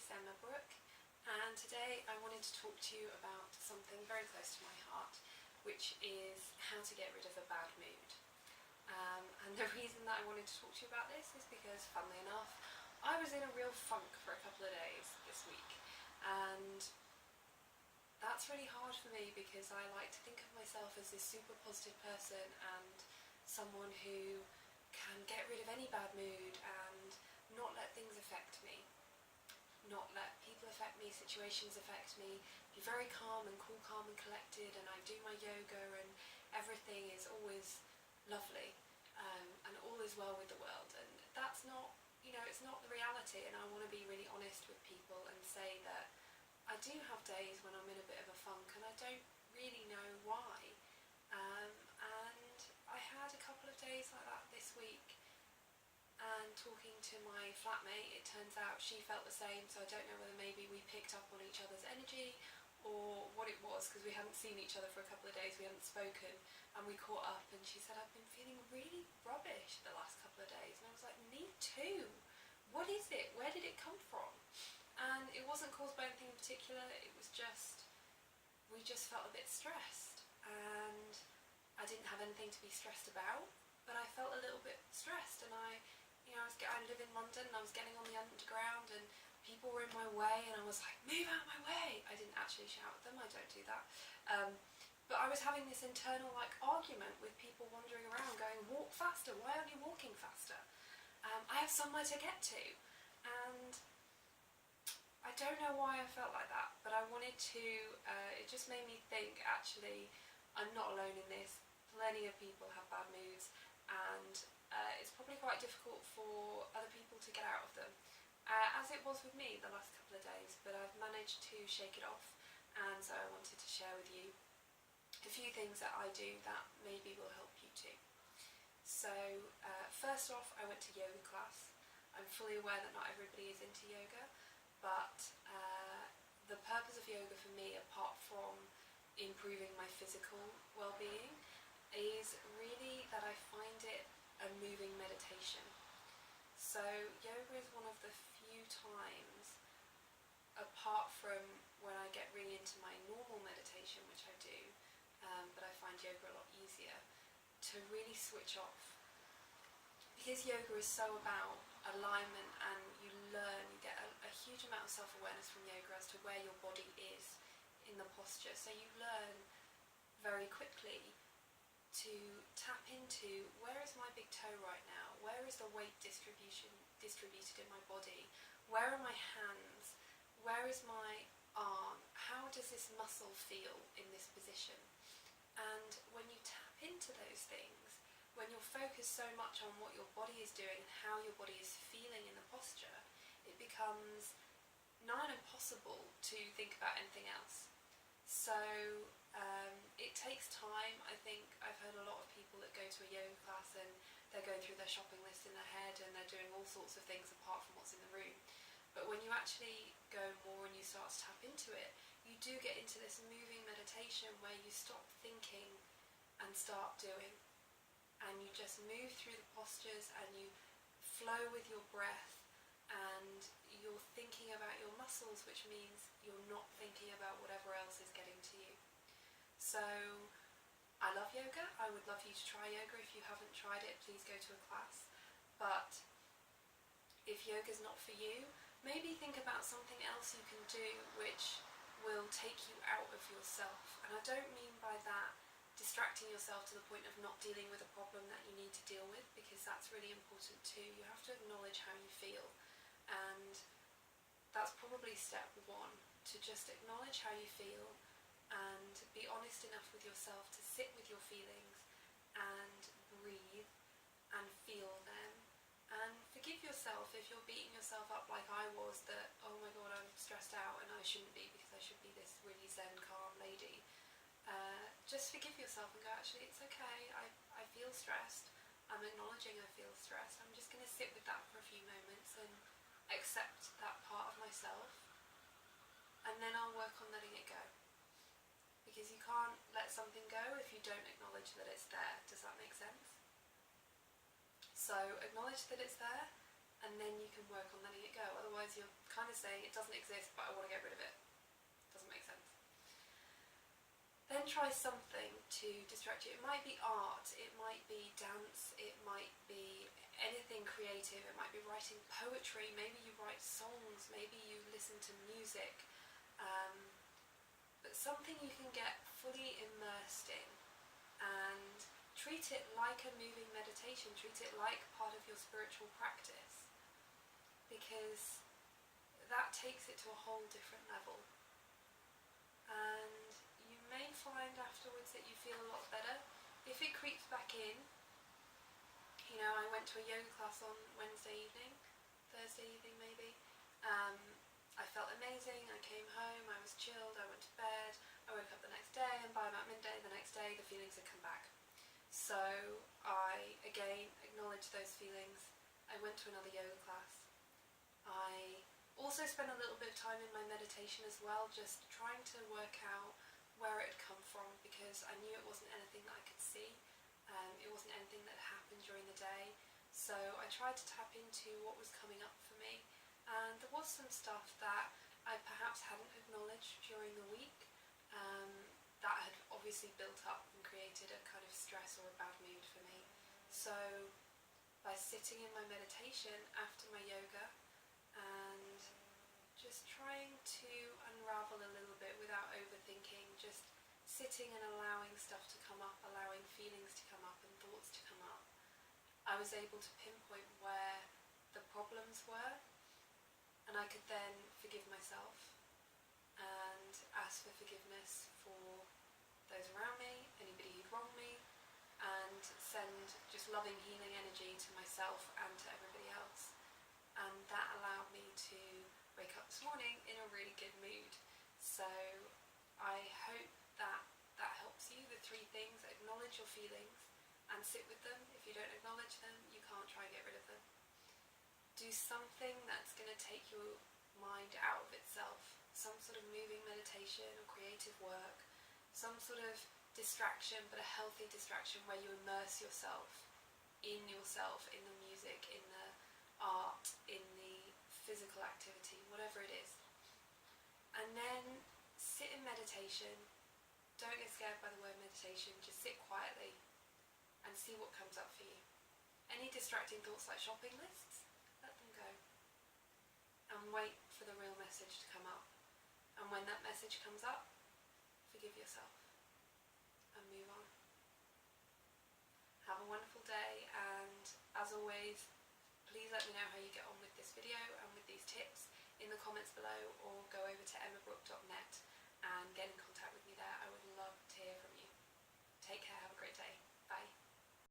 is Emma Brooke, and today I wanted to talk to you about something very close to my heart, which is how to get rid of a bad mood. And the reason that I wanted to talk to you about this is because, funnily enough, I was in a real funk for a couple of days this week, and that's really hard for me because I like to think of myself as this super positive person and someone who can get rid of any bad mood and not let things affect me, not let people affect me, situations affect me, be very calm and cool, calm and collected, and I do my yoga and everything is always lovely, and all is well with the world. And that's not, it's not the reality, and I want to be really honest with people and say that I do have days when I'm in a bit of a funk and I don't really know why. And I had a couple of days like that this week, and talking to my flatmate, it turns out she felt the same, so I don't know whether maybe we picked up on each other's energy or what it was, because we hadn't seen each other for a couple of days, we hadn't spoken, and we caught up and she said, I've been feeling really rubbish the last couple of days, and I was like, me too. What is it? Where did it come from? And it wasn't caused by anything in particular, it was just, we just felt a bit stressed, and I didn't have anything to be stressed about, but I felt a little bit stressed, and I live in London and I was getting on the underground and people were in my way and I was like, move out of my way. I didn't actually shout at them, I don't do that. But I was having this internal argument with people wandering around going, walk faster, why aren't you walking faster? I have somewhere to get to, and I don't know why I felt like that, but I wanted to, it just made me think, actually, I'm not alone in this. Plenty of people have bad moods, and it's probably quite difficult for other people to get out of them, as it was with me the last couple of days, but I've managed to shake it off, and so I wanted to share with you a few things that I do that maybe will help you too. So first off, I went to yoga class. I'm fully aware that not everybody is into yoga, but the purpose of yoga for me, apart from improving my physical well-being, is really that I find it a moving meditation. So yoga is one of the few times, apart from when I get really into my normal meditation, which I do, but I find yoga a lot easier, to really switch off. Because yoga is so about alignment, and you get a huge amount of self-awareness from yoga as to where your body is in the posture. So you learn very quickly to tap into, where is my big toe right now? Where is the weight distributed in my body? Where are my hands? Where is my arm? How does this muscle feel in this position? And when you tap into those things, when you're focused so much on what your body is doing and how your body is feeling in the posture, it becomes nigh impossible to think about anything else. So it takes time. I think I've heard a lot of people that go to a yoga class and they're going through their shopping list in their head and they're doing all sorts of things apart from what's in the room. But when you actually go more and you start to tap into it, you do get into this moving meditation where you stop thinking and start doing. And you just move through the postures and you flow with your breath, and you're thinking about your muscles, which means you're not thinking about whatever else is getting to you. So I love yoga. I would love you to try yoga. If you haven't tried it, please go to a class. But if yoga's not for you, maybe think about something else you can do which will take you out of yourself. And I don't mean by that distracting yourself to the point of not dealing with a problem that you need to deal with, because that's really important too. You have to acknowledge how you feel, and that's probably step one, to just acknowledge how you feel and be honest enough with yourself to sit with your feelings and breathe and feel them, and forgive yourself if you're beating yourself up like I was, that, oh my god, I'm stressed out and I shouldn't be, because I should be this really zen, calm lady. Just forgive yourself and go, actually, it's okay, I feel stressed, I'm acknowledging I feel stressed, I'm just going to sit with that for a few moments and accept that part of myself, and then I'll work on letting it go. Because you can't let something go if you don't acknowledge that it's there. Does that make sense? So acknowledge that it's there, and then you can work on letting it go. Otherwise you're kind of saying it doesn't exist but I want to get rid of it. Doesn't make sense. Then try something to distract you. It might be art, it might be dance, it might be anything creative, it might be writing poetry, maybe you write songs, maybe you listen to music, but something you can get fully immersed in and treat it like a moving meditation, treat it like part of your spiritual practice, because that takes it to a whole different level. And you may find afterwards that you feel a lot better. If it creeps back in, you know, I went to a yoga class on Wednesday evening, Thursday evening maybe. I felt amazing, I came home, I was chilled, I went to bed, I woke up the next day, and by about midday the next day the feelings had come back. So I again acknowledged those feelings. I went to another yoga class. I also spent a little bit of time in my meditation as well, just trying to work out where it had come from, because I knew it wasn't anything that I could see. It wasn't anything that happened during the day. So I tried to tap into what was coming up for me. And there was some stuff that I perhaps hadn't acknowledged during the week that had obviously built up and created a kind of stress or a bad mood for me. So by sitting in my meditation after my yoga and just trying to unravel a little bit without overthinking, just sitting and allowing stuff to come up, allowing feelings to come up and thoughts to come up, I was able to pinpoint where the problems were, and I could then forgive myself and ask for forgiveness for those around me, anybody who'd wronged me, and send just loving, healing energy to myself and to everybody else. And that allowed me to wake up this morning in a really good mood. So I hope that that helps you. The 3 things: acknowledge your feelings and sit with them. If you don't acknowledge them, you can't try and get rid of them. Do something that's going to take your mind out of itself, some sort of moving meditation or creative work, some sort of distraction, but a healthy distraction where you immerse yourself, in the music, in the art, in the physical activity, whatever it is. And then sit in meditation. Don't get scared by the word meditation, just sit quietly and see what comes up for you. Any distracting thoughts like shopping lists, let them go. And wait for the real message to come up. And when that message comes up, forgive yourself and move on. Have a wonderful day, and as always, please let me know how you get on with this video and with these tips in the comments below, or